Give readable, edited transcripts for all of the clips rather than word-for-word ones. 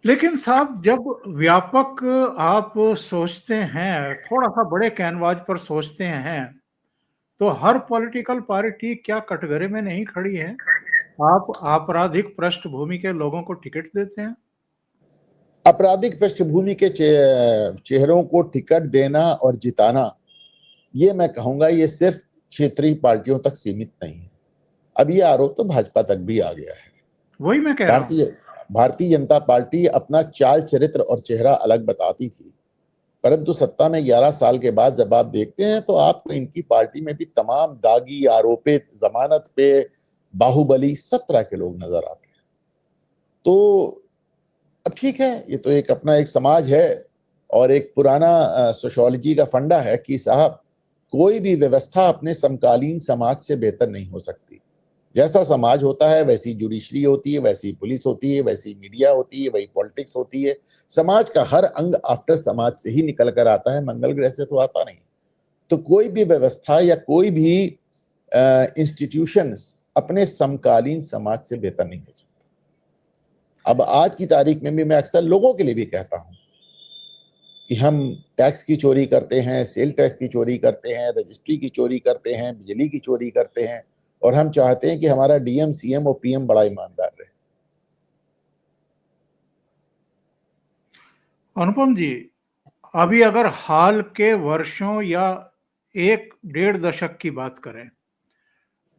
लेकिन साहब जब व्यापक आप सोचते हैं, थोड़ा-सा बड़े कैनवास पर सोचते हैं, तो हर पॉलिटिकल पार्टी क्या कटघरे में नहीं खड़ी है? आप आपराधिक पृष्ठभूमि के लोगों को टिकट देते हैं? आपराधिक पृष्ठभूमि के चेहरों को टिकट देना और जिताना, ये मैं कहूंगा ये सिर्फ क्षेत्रीय पार्टियों तक सीमित नहीं है। अब ये आरोप तो भाजपा तक भी आ गया है। वही मैं कह रहा हूँ। भारतीय भारतीय जनता पार्टी अपना चाल चरित्र और चेहरा अलग बताती थी, परंतु सत्ता में 11 साल के बाद जब आप देखते हैं तो आपको इनकी पार्टी में भी तमाम दागी, आरोपित, जमानत पे, बाहुबली सब तरह के लोग नजर आते हैं। तो अब ठीक है, ये तो एक अपना एक समाज है और एक पुराना सोशियोलॉजी का फंडा है कि साहब कोई भी व्यवस्था अपने समकालीन समाज से बेहतर नहीं हो सकती। जैसा समाज होता है वैसी जुडिशरी होती है, वैसी पुलिस होती है, वैसी मीडिया होती है, वही पॉलिटिक्स होती है। समाज का हर अंग आफ्टर समाज से ही निकल कर आता है, मंगल ग्रह से तो आता नहीं। तो कोई भी व्यवस्था या कोई भी इंस्टीट्यूशंस अपने समकालीन समाज से बेहतर नहीं हो सकता। अब आज की तारीख में भी मैं अक्सर लोगों के लिए भी कहता हूं कि हम टैक्स की चोरी करते हैं, सेल टैक्स की चोरी करते हैं, रजिस्ट्री की चोरी करते हैं, बिजली की चोरी करते हैं, और हम चाहते हैं कि हमारा डीएम, सीएम और पीएम बड़ा ईमानदार रहे। अनुपम जी, अभी अगर हाल के वर्षों या 1 डेढ़ दशक की बात करें,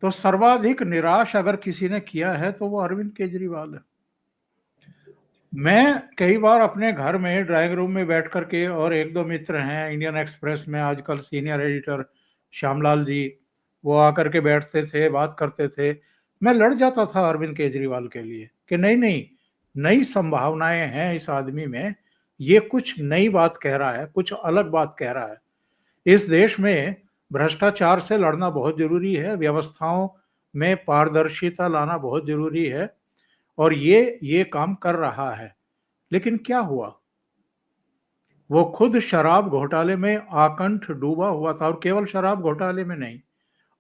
तो सर्वाधिक निराश अगर किसी ने किया है तो वो अरविंद केजरीवाल है। मैं कई बार अपने घर में ड्राइंग रूम में बैठ करके, और 1-2 मित्र हैं इंडियन एक्सप्रेस में आजकल सीनियर एडिटर श्यामलाल जी, वो आकर के बैठते थे, बात करते थे। मैं लड़ जाता था अरविंद केजरीवाल के लिए कि नहीं, नई संभावनाएं हैं इस आदमी में, ये कुछ नई बात कह रहा है, कुछ अलग बात कह रहा है। इस देश में भ्रष्टाचार से लड़ना बहुत जरूरी है, व्यवस्थाओं में पारदर्शिता लाना बहुत जरूरी है, और ये काम कर रहा है। लेकिन क्या हुआ? वो खुद शराब घोटाले में आकंठ डूबा हुआ था, और केवल शराब घोटाले में नहीं,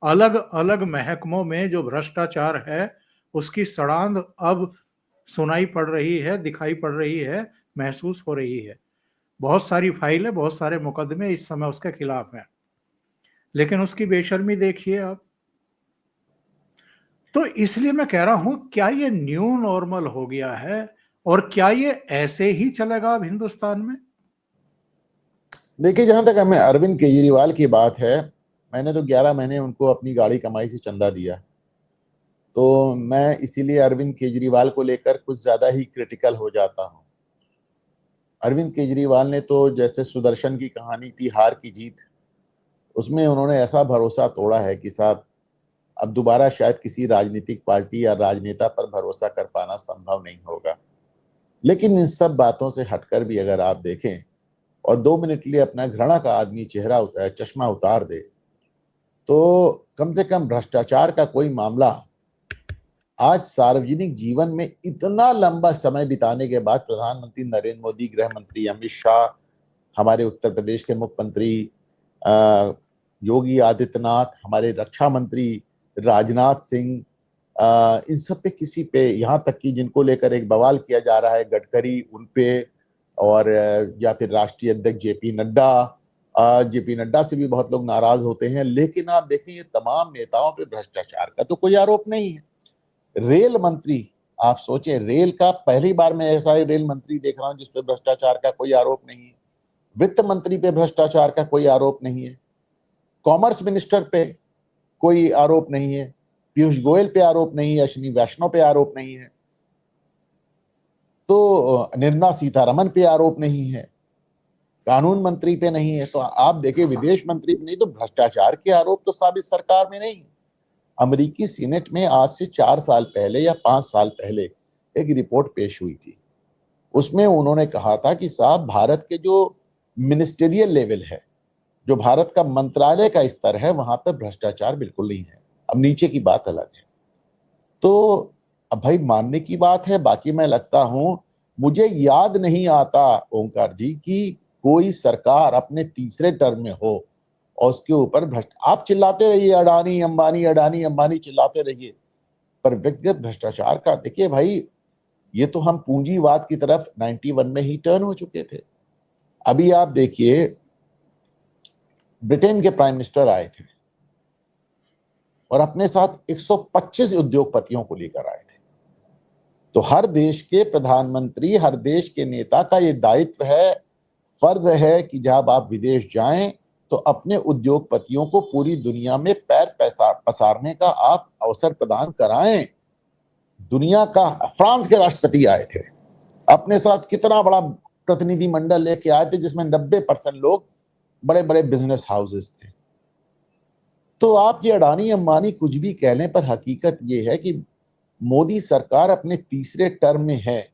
अलग अलग महकमों में जो भ्रष्टाचार है उसकी सड़ांध अब सुनाई पड़ रही है, दिखाई पड़ रही है, महसूस हो रही है। बहुत सारी फाइलें, बहुत सारे मुकदमे इस समय उसके खिलाफ हैं, लेकिन उसकी बेशर्मी देखिए आप। तो इसलिए मैं कह रहा हूं, क्या ये न्यू नॉर्मल हो गया है, और क्या ये ऐसे ही चलेगा अब हिंदुस्तान में? देखिए, जहां तक हमें अरविंद केजरीवाल की बात है, मैंने तो 11 महीने उनको अपनी गाड़ी कमाई से चंदा दिया, तो मैं इसीलिए अरविंद केजरीवाल को लेकर कुछ ज्यादा ही क्रिटिकल हो जाता हूं। अरविंद केजरीवाल ने तो जैसे सुदर्शन की कहानी थी, हार की जीत, उसमें उन्होंने ऐसा भरोसा तोड़ा है कि साहब अब दोबारा शायद किसी राजनीतिक पार्टी या राजनेता पर भरोसा कर पाना संभव नहीं होगा। लेकिन इन सब बातों से हटकर भी अगर आप देखें और 2 मिनट के लिए अपना घृणा का आदमी चश्मा उतार दे, तो कम से कम भ्रष्टाचार का कोई मामला आज सार्वजनिक जीवन में इतना लंबा समय बिताने के बाद प्रधानमंत्री नरेंद्र मोदी, गृह मंत्री अमित शाह, हमारे उत्तर प्रदेश के मुख्यमंत्री योगी आदित्यनाथ, हमारे रक्षा मंत्री राजनाथ सिंह, इन सब पे किसी पे, यहाँ तक कि जिनको लेकर एक बवाल किया जा रहा है गडकरी, उन पे, और या फिर राष्ट्रीय अध्यक्ष जेपी नड्डा से भी बहुत लोग नाराज होते हैं। लेकिन आप देखें ये तमाम नेताओं पे भ्रष्टाचार का तो कोई आरोप नहीं है। रेल मंत्री, आप सोचें, रेल का पहली बार मैं ऐसा रेल मंत्री देख रहा हूं जिसपे भ्रष्टाचार का कोई आरोप नहीं है। वित्त मंत्री पे भ्रष्टाचार का कोई आरोप नहीं है। कॉमर्स मिनिस्टर पे कोई आरोप नहीं है। पीयूष गोयल पे आरोप नहीं है। अश्विनी वैष्णव पे आरोप नहीं है। तो निर्मला सीतारमन पे आरोप नहीं है। कानून मंत्री पे नहीं है। तो आप देखिए, विदेश मंत्री पे नहीं, तो भ्रष्टाचार के आरोप तो साबित सरकार में नहीं है। अमेरिकी सीनेट में आज से 4 साल पहले या 5 साल पहले एक रिपोर्ट पेश हुई थी। उसमें उन्होंने कहा था कि साहब भारत के जो मिनिस्टेरियल लेवल है, जो भारत का मंत्रालय का स्तर है, वहां पर भ्रष्टाचार बिल्कुल नहीं है। अब नीचे की बात अलग है। तो अब भाई मानने की बात है। बाकी मैं लगता हूं, मुझे याद नहीं आता ओंकार जी की कोई सरकार अपने तीसरे टर्म में हो और उसके ऊपर आप चिल्लाते रहिए अडानी अंबानी, अडानी अंबानी चिल्लाते रहिए, पर व्यक्तिगत भ्रष्टाचार का देखिए भाई, ये तो हम पूंजीवाद की तरफ 91 में ही टर्न हो चुके थे। अभी आप देखिए, ब्रिटेन के प्राइम मिनिस्टर आए थे और अपने साथ 125 उद्योगपतियों को लेकर आए थे। तो हर देश के प्रधानमंत्री, हर देश के नेता का ये दायित्व है, फर्ज है कि जब आप विदेश जाएं तो अपने उद्योगपतियों को पूरी दुनिया में पैर पसारने का आप अवसर प्रदान कराएं। दुनिया का फ्रांस के राष्ट्रपति आए थे, अपने साथ कितना बड़ा प्रतिनिधि मंडल लेके आए थे जिसमें 90% लोग बड़े बड़े बिजनेस हाउसेस थे। तो आप ये अडानी अंबानी कुछ भी कह लें, पर हकीकत ये है कि मोदी सरकार अपने तीसरे टर्म में है।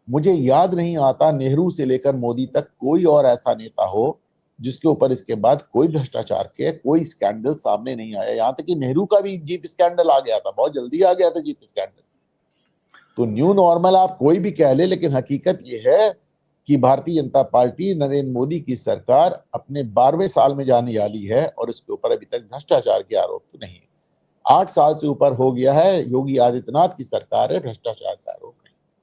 मुझे याद नहीं आता नेहरू से लेकर मोदी तक कोई और ऐसा नेता हो जिसके ऊपर इसके बाद कोई भ्रष्टाचार के कोई स्कैंडल सामने नहीं आया। यहां तक कि नेहरू का भी जीप स्कैंडल आ गया था, बहुत जल्दी आ गया था जीप स्कैंडल। तो न्यू नॉर्मल आप कोई भी कह ले, लेकिन हकीकत यह है कि भारतीय जनता पार्टी, नरेंद्र मोदी की सरकार अपने 12वें साल में जाने वाली है और इसके ऊपर अभी तक भ्रष्टाचार के आरोप तो नहीं। 8 साल से ऊपर हो गया है, योगी आदित्यनाथ की सरकार है, भ्रष्टाचार का आरोप